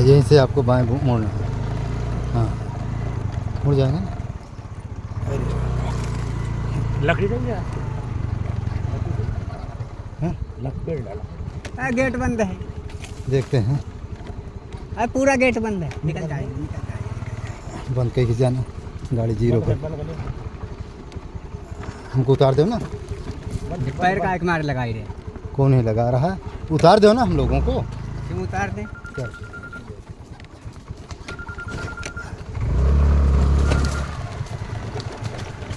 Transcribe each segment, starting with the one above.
हाँ, यहीं से आपको बाएं मोड़ना है। हाँ, मुड़ जाएगा ना। लकड़ी देंगे आप? हाँ? लकड़ी पेड़ डाला। गेट बंद है। देखते हैं। पूरा गेट बंद है। निकल जाएगी। बंद करके जाना, गाड़ी जीरो पर। हमको उतार दो ना। पैर का एक मार लगाई रे। कौन ही लगा रहा है? उतार दो ना हम लोगों को। क्यों उतार दे?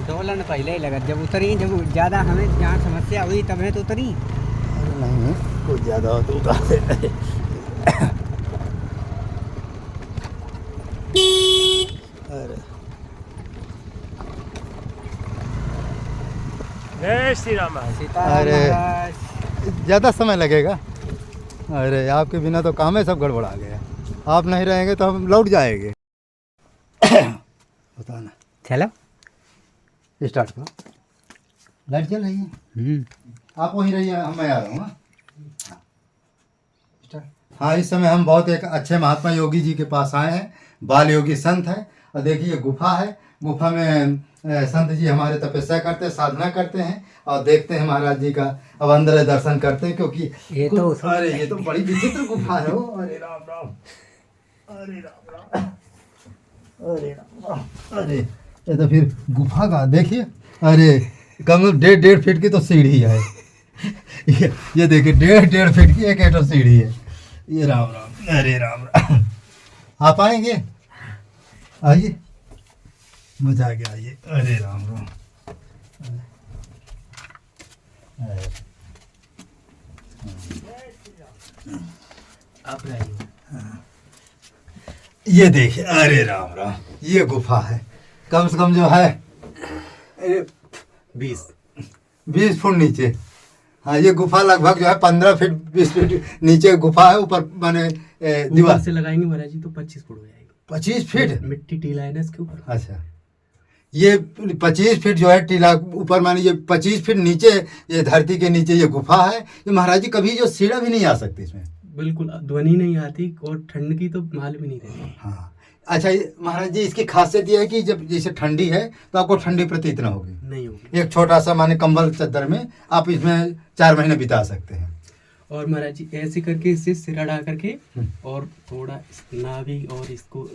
डोलन पहले ही लगा, जब उतरी, जब ज़्यादा हमें जहाँ समस्या हुई तब है तो उतरी। अरे नहीं, कुछ ज़्यादा हो तो उतार दे। अरे जय श्री राम। अरे ज़्यादा समय लगेगा। अरे आपके बिना तो काम है सब गड़बड़ा गया। आप नहीं रहेंगे तो हम लौट जाएंगे। बताना। चलो स्टार्ट करो। लाइट चल रही है। आप वहीं रहिए, मैं आ रहा हूँ। हाँ, इस समय हम बहुत एक अच्छे महात्मा योगी जी के पास आए हैं। बाल योगी संत है। और देखिए गुफा है। गुफा में संत जी हमारे तपस्या करते हैं, साधना करते हैं और देखते हैं महाराज जी का। अब अंदर दर्शन करते हैं क्योंकि ये तो अरे ये तो बड़ी विचित्र गुफा है। अरे राम राम, अरे राम राम, अरे राम राम। अरे ये तो फिर गुफा का देखिए। अरे कम 1.5 फीट की तो सीढ़ी है। ये देखिए 1.5 फीट की एक सीढ़ी है। ये राम राम, अरे राम राम। आप आएंगे? आइए, मजा आ गया। आइए। अरे राम राम। आप रहिए। ये देखिए, अरे राम राम, ये गुफा है। कम से कम जो है 20 फुट नीचे। हाँ, ये गुफा लगभग जो है 15 फीट 20 फीट नीचे गुफा है। ऊपर माने दीवार से लगाएंगे महाराज जी तो 25 फुट हो जाएगी। 25 फीट मिट्टी टीला है ना इसके ऊपर। अच्छा, ये 25 फीट जो है टीला ऊपर, माने ये 25 फीट नीचे, ये धरती के नीचे ये गुफा है। ये महाराज जी कभी जो सीढ़ा भी नहीं आ सकती इसमें। बिल्कुल ध्वनि नहीं आती और ठंड की तो मालूम ही नहीं रहती। हाँ अच्छा, महाराज जी इसकी खासियत ये है कि जब जैसे ठंडी है तो आपको ठंडी प्रतीत न होगी। नहीं होगी। एक छोटा सा माने कंबल चद्दर में आप इसमें 4 महीने बिता सकते हैं। और महाराज जी ऐसे करके इससे सिरा डाल करके और थोड़ा नाभि और इसको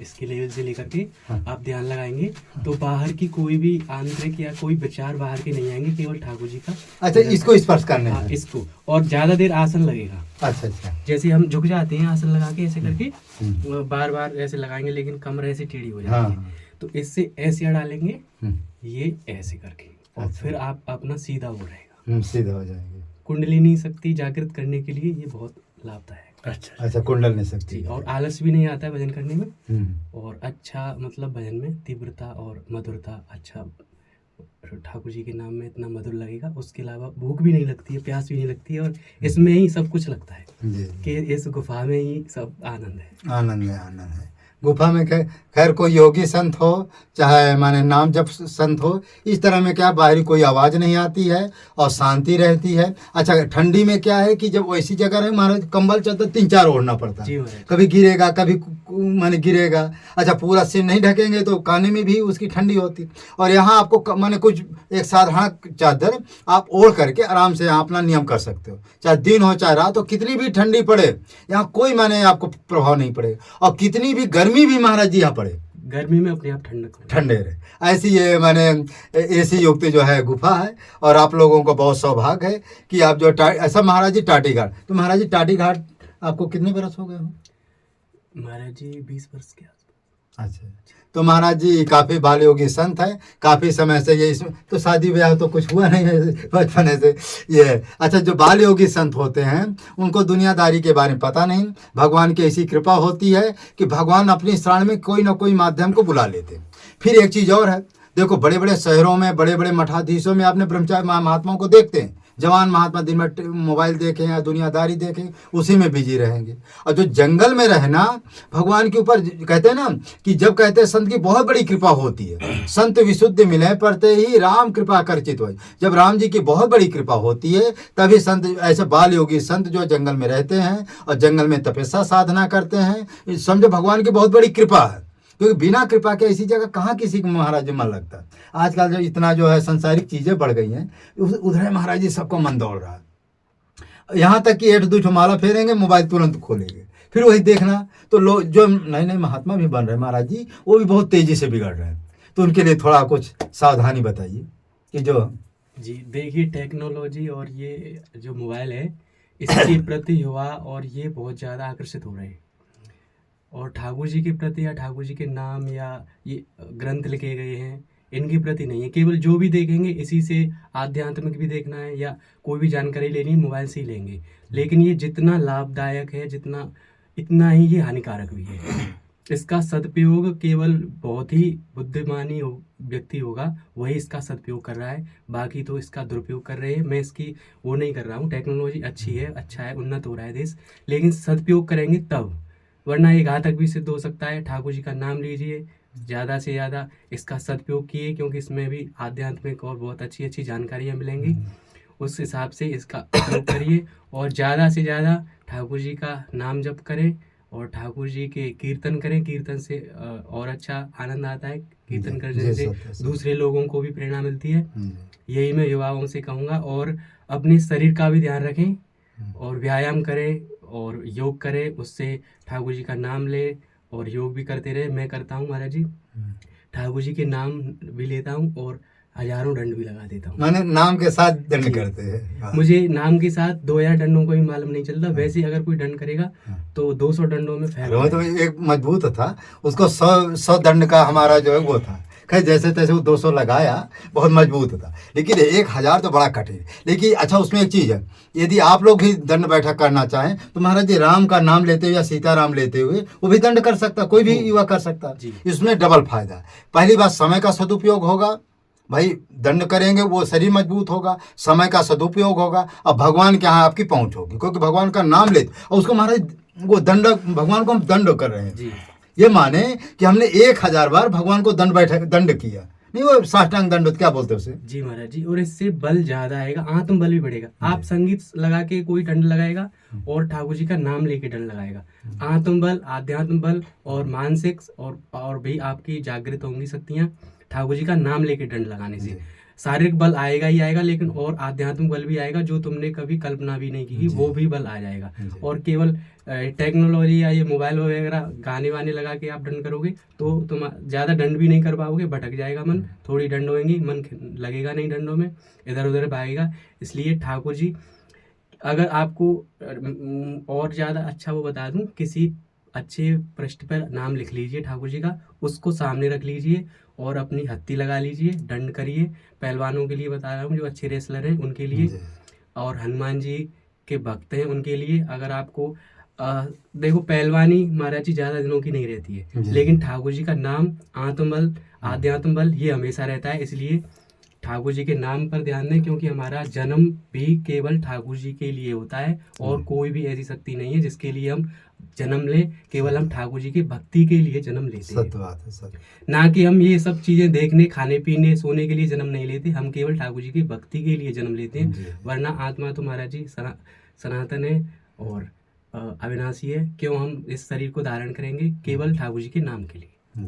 इसके लेवल से लेकर के आप ध्यान लगाएंगे तो बाहर की कोई भी आंतरिक या कोई विचार बाहर के नहीं आएंगे, केवल ठाकुर जी का। अच्छा, इसको स्पर्श करने हाँ, हैं। इसको और ज्यादा देर आसन लगेगा। अच्छा अच्छा, जैसे हम झुक जाते हैं आसन लगा के ऐसे करके बार बार ऐसे लगाएंगे, लेकिन कमर ऐसे टेढ़ी हो जाती है। हाँ। तो इससे ऐसे डालेंगे, ये ऐसे करके, और फिर आप अपना सीधा हो रहेगा। सीधा हो जाएंगे। कुंडलिनी शक्ति जागृत करने के लिए ये बहुत लाभदायक। अच्छा अच्छा, कुंडलिनी शक्ति। और आलस भी नहीं आता है भजन करने में। और अच्छा मतलब भजन में तीव्रता और मधुरता, अच्छा ठाकुर जी के नाम में इतना मधुर लगेगा। उसके अलावा भूख भी नहीं लगती है, प्यास भी नहीं लगती है, और इसमें ही सब कुछ लगता है कि इस गुफा में ही सब आनंद है। आनंद है, आनंद है। गुफा में खैर कोई योगी संत हो, चाहे माने नाम जप संत हो, इस तरह में क्या बाहरी कोई आवाज़ नहीं आती है और शांति रहती है। अच्छा, ठंडी में क्या है कि जब वैसी जगह रहे महाराज, कंबल चद्दर 3-4 ओढ़ना पड़ता है। कभी गिरेगा, कभी माने गिरेगा। अच्छा, पूरा सिर नहीं ढकेंगे तो काने में भी उसकी ठंडी होती। और यहाँ आपको माने कुछ एक साधारण चादर आप ओढ़ करके आराम से यहाँ अपना नियम कर सकते हो। चाहे दिन हो चाहे रात हो, कितनी भी ठंडी पड़े यहाँ कोई माने आपको प्रभाव नहीं पड़ेगा। और कितनी भी गर्मी भी महाराज जी यहाँ पड़े, गर्मी में अपने आप ठंडे रहे। ऐसी ये माने ऐसी युक्त जो है गुफा है। और आप लोगों को बहुत सौभाग्य है कि आप जो ऐसा महाराज जी टाटी घाट, तो महाराज जी टाटी घाट आपको कितने बरस हो गए हो? महाराज जी 20 वर्ष के आसपास। अच्छा, तो महाराज जी काफ़ी बाल योगी संत है, काफ़ी समय से ये इसमें तो शादी ब्याह तो कुछ हुआ नहीं है बचपने से ये। अच्छा, जो बाल योगी संत होते हैं उनको दुनियादारी के बारे में पता नहीं। भगवान की ऐसी कृपा होती है कि भगवान अपनी शरण में कोई ना कोई माध्यम को बुला लेते हैं। फिर एक चीज़ और है, देखो बड़े बड़े शहरों में, बड़े बड़े मठाधीशों में आपने ब्रह्मचारी महात्माओं को देखते हैं, जवान महात्मा दिन में मोबाइल देखें या दुनियादारी देखें, उसी में बिजी रहेंगे। और जो जंगल में रहना, भगवान के ऊपर कहते हैं ना कि जब कहते हैं संत की बहुत बड़ी कृपा होती है, संत विशुद्ध मिले पड़ते ही राम कृपा करचित हो। जब राम जी की बहुत बड़ी कृपा होती है तभी संत, ऐसे बाल योगी संत जो जंगल में रहते हैं और जंगल में तपस्या साधना करते हैं, समझो भगवान की बहुत बड़ी कृपा है। क्योंकि बिना कृपा के ऐसी जगह कहाँ किसी को महाराज जी मन लगता है। आजकल जो इतना जो है सांसारिक चीज़ें बढ़ गई हैं, उधर महाराज जी सबको मन दौड़ रहा है। यहाँ तक कि 1-2 माला फेरेंगे, मोबाइल तुरंत खोलेंगे, फिर वही देखना। तो लोग जो नए नए महात्मा भी बन रहे हैं महाराज जी, वो भी बहुत तेज़ी से बिगड़ रहे हैं। तो उनके लिए थोड़ा कुछ सावधानी बताइए कि जो जी देखिए, टेक्नोलॉजी और ये जो मोबाइल है इसके प्रति युवा और ये बहुत ज़्यादा आकर्षित हो रहे हैं। और ठाकुर जी के प्रति या ठाकुर जी के नाम या ये ग्रंथ लिखे गए हैं इनके प्रति नहीं है। केवल जो भी देखेंगे इसी से आध्यात्मिक भी देखना है या कोई भी जानकारी लेनी है मोबाइल से ही लेंगे। लेकिन ये जितना लाभदायक है जितना इतना ही ये हानिकारक भी है। इसका सदुपयोग केवल बहुत ही बुद्धिमानी व्यक्ति होगा वही इसका सदुपयोग कर रहा है, बाकी तो इसका दुरुपयोग कर रहे हैं। मैं इसकी वो नहीं कर रहा हूँ। टेक्नोलॉजी अच्छी है, अच्छा है, उन्नत हो रहा है देश, लेकिन सदुपयोग करेंगे तब, वरना ये घातक भी सिद्ध हो सकता है। ठाकुर जी का नाम लीजिए, ज़्यादा से ज़्यादा इसका सदुपयोग किए, क्योंकि इसमें भी आध्यात्मिक और बहुत अच्छी अच्छी जानकारियाँ मिलेंगी। उस हिसाब से इसका उपयोग करिए और ज़्यादा से ज़्यादा ठाकुर जी का नाम जप करें और ठाकुर जी के कीर्तन करें। कीर्तन से और अच्छा आनंद आता है। कीर्तन करने से दूसरे लोगों को भी प्रेरणा मिलती है। यही मैं युवाओं से कहूँगा। और अपने शरीर का भी ध्यान रखें और व्यायाम करें और योग करें, उससे ठाकुर जी का नाम ले और योग भी करते रहे। मैं करता हूँ महाराज जी, ठाकुर जी के नाम भी लेता हूँ और हजारों दंड भी लगा देता हूँ। मैंने नाम के साथ दंड करते हैं। मुझे नाम के साथ 2000 दंडों को भी मालूम नहीं चलता। वैसे अगर कोई दंड करेगा तो 200 दंडों में फैल। वो तो एक मजबूत था, उसको 100 दंड का हमारा जो है वो था। खैर जैसे तैसे वो 200 लगाया, बहुत मजबूत था। लेकिन 1000 तो बड़ा कठिन। लेकिन अच्छा उसमें एक चीज़ है, यदि आप लोग भी दंड बैठक करना चाहें तो महाराज जी राम का नाम लेते हुए या सीताराम लेते हुए वो भी दंड कर सकता, कोई भी युवा कर सकता। इसमें डबल फायदा है। पहली बात समय का सदुपयोग होगा, भाई दंड करेंगे वो शरीर मजबूत होगा, समय का सदुपयोग होगा और भगवान के यहाँ आपकी पहुँच होगी, क्योंकि भगवान का नाम लेते और उसको महाराज वो दंड, भगवान को हम दंड कर रहे हैं। ये माने कि हमने 1000 बार भगवान को दंड किया, नहीं वो साष्टांग दंड क्या बोलते हैं उसे। जी महाराज जी, और इससे बल ज्यादा आएगा, आत्म बल भी बढ़ेगा। आप संगीत लगा के कोई दंड लगाएगा और ठाकुर जी का नाम लेके दंड लगाएगा, आत्म बल, आध्यात्म बल और मानसिक और भी आपकी जागृत होंगी शक्तियाँ ठाकुर जी का नाम लेके दंड लगाने से। शारीरिक बल आएगा ही आएगा, लेकिन और आध्यात्मिक बल भी आएगा जो तुमने कभी कल्पना भी नहीं की, वो भी बल आ जाएगा। और केवल टेक्नोलॉजी या ये मोबाइल वगैरह गाने वाने लगा के आप दंड करोगे तो तुम ज़्यादा दंड भी नहीं कर पाओगे, भटक जाएगा मन, थोड़ी दंड होंगी, मन लगेगा नहीं दंडों में, इधर उधर भागेगा। इसलिए ठाकुर जी, अगर आपको और ज़्यादा अच्छा वो बता दूँ, किसी अच्छे पृष्ठ पर नाम लिख लीजिए ठाकुर जी का, उसको सामने रख लीजिए और अपनी हत्ती लगा लीजिए, दंड करिए। पहलवानों के लिए बता रहा हूँ, जो अच्छे रेसलर हैं उनके लिए, और हनुमान जी के भक्त हैं उनके लिए। अगर आपको देखो पहलवानी महाराज जी ज़्यादा दिनों की नहीं रहती है, लेकिन ठाकुर जी का नाम, आत्म बल, आध्यात्म बल ये हमेशा रहता है। इसलिए ठाकुर जी के नाम पर ध्यान दें, क्योंकि हमारा जन्म भी केवल ठाकुर जी के लिए होता है और कोई भी ऐसी शक्ति नहीं है जिसके लिए हम जन्म ले। केवल हम ठाकुर जी की भक्ति के लिए जन्म लेते हैं। सत्य बात है सर। ना कि हम ये सब चीजें देखने, खाने पीने, सोने के लिए जन्म नहीं लेते, हम केवल ठाकुर जी की भक्ति के लिए जन्म लेते हैं। वरना आत्मा तो महाराज जी सनातन है और अविनाशी है। क्यों हम इस शरीर को धारण करेंगे? केवल ठाकुर जी के नाम के लिए।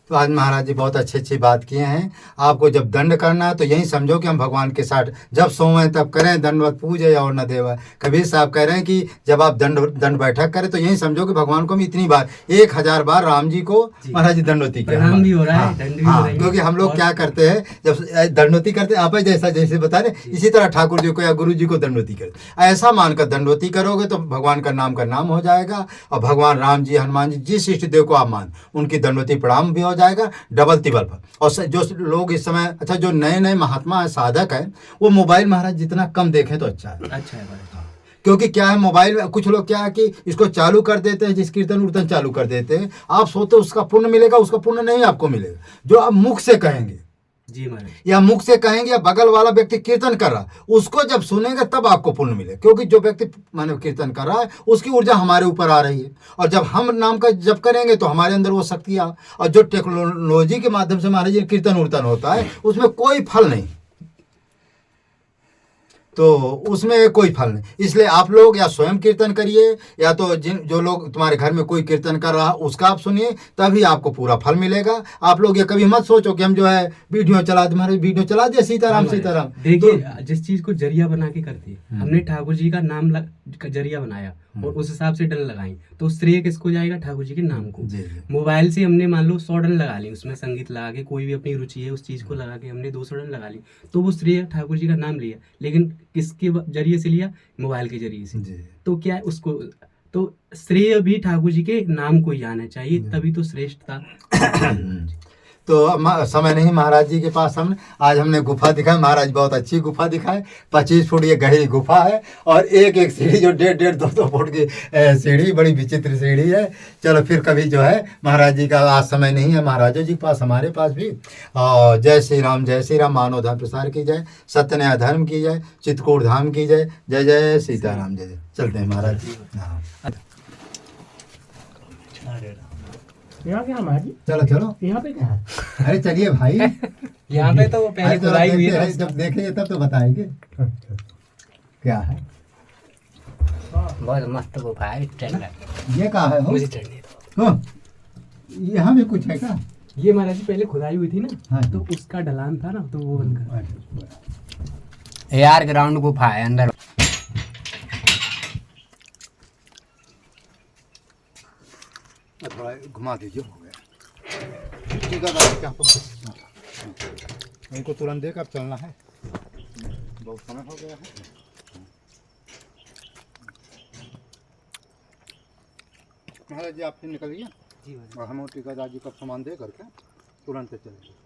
तो आज महाराज जी बहुत अच्छी अच्छी बात किए हैं। आपको जब दंड करना है तो यही समझो कि हम भगवान के साथ जब सोएं तब करें, दंडवत पूजे और न देवा। कबीर साहब कह रहे हैं कि जब आप दंड बैठक करें तो यही समझो कि भगवान को हम इतनी बार 1000 बार राम जी को महाराज जी दंडोती प्रणाम भी हो रहा है, दंड भी हो रहा है। क्योंकि हम लोग क्या करते हैं, जब दंडोती करते आप जैसे बता रहे, इसी तरह ठाकुर जी को या गुरु जी को दंडोती करते। ऐसा मानकर दंडोती करोगे तो भगवान का नाम हो जाएगा और भगवान राम जी, हनुमान जी, जिस इष्ट देव को आप मान उनकी दंडोती प्रणाम भी हो जाएगा, डबल तिबल पर। और जो लोग इस समय, अच्छा जो नए नए महात्मा है, साधक है, वो मोबाइल महाराज जितना कम देखें तो अच्छा है। अच्छा है, क्योंकि क्या है मोबाइल में कुछ लोग क्या है कि इसको चालू कर देते हैं, जिस कीर्तन उर्तन चालू कर देते हैं, आप सोते उसका पुण्य मिलेगा, उसका पुण्य नहीं आपको मिलेगा। जो आप मुख से कहेंगे जी महाराज। या मुख से कहेंगे या बगल वाला व्यक्ति कीर्तन कर रहा, उसको जब सुनेंगे तब आपको पुण्य मिले, क्योंकि जो व्यक्ति माने कीर्तन कर रहा है उसकी ऊर्जा हमारे ऊपर आ रही है, और जब हम नाम का जप करेंगे तो हमारे अंदर वो शक्ति आ, और जो टेक्नोलॉजी के माध्यम से महाराज ये कीर्तन उर्तन होता है उसमें कोई फल नहीं, तो उसमें कोई फल नहीं। इसलिए आप लोग या स्वयं कीर्तन करिए, या तो जो लोग तुम्हारे घर में कोई कीर्तन कर रहा उसका आप सुनिए, तभी आपको पूरा फल मिलेगा। आप लोग ये कभी मत सोचो कि हम जो है वीडियो चला दे, हमारे वीडियो चला दिया सीताराम सीताराम। देखिए जिस चीज को जरिया बना के करती है, हमने ठाकुर जी का नाम जरिया बनाया और उस हिसाब से डन लगाई, तो श्रेय किसको जाएगा? ठाकुर जी के नाम को। मोबाइल से हमने मान लो 100 डन लगा ली, उसमें संगीत लगा के, कोई भी अपनी रुचि है उस चीज को लगा के हमने 200 डन लगा ली, तो वो श्रेय ठाकुर जी का नाम लिया, लेकिन किसके जरिए से लिया? मोबाइल के जरिए से। तो क्या है उसको, तो श्रेय भी ठाकुर जी के नाम को ही आना चाहिए, तभी तो श्रेष्ठता। तो समय नहीं महाराज जी के पास, आज हमने गुफा दिखाई, महाराज बहुत अच्छी गुफा दिखाए, 25 फुट ये गहरी गुफा है, और एक एक सीढ़ी जो 1.5-2 फुट की सीढ़ी, बड़ी विचित्र सीढ़ी है। चलो फिर कभी जो है महाराज जी का आज समय नहीं है, महाराजों जी के पास हमारे पास भी। और जय श्री राम, जय श्री राम, मानव धर्म प्रसार की जय, सत्य न्याय धर्म की जय, चित्रकूट धाम की जय, जय जय सीताराम, जय जय। चलते हैं महाराज जी। हाँ यहाँ क्या महाराज? चलो चलो, यहाँ पे क्या है? अरे चलिए भाई, यहाँ पे तो वो पहले खुदाई हुई है, जब देखेंगे तब तो बताएंगे क्या है। बहुत मस्त गुफा है, ये कहाँ है? मुझे चढ़ने दो। हाँ, यहाँ भी कुछ है क्या? ये महाराज जी पहले खुदाई हुई थी ना, हाँ। तो उसका ढलान था ना, तो वो बनकर यार ग्राउंड गुफा है अंदर। थोड़ा घुमा दीजिए, हो गया। ठीक है भाई, क्या इनको तुरंत देकर अब चलना है, बहुत समय हो गया है। महाराज जी आप फिर निकलिए, और हम टीकादार जी का सामान दे करके तुरंत चलेंगे।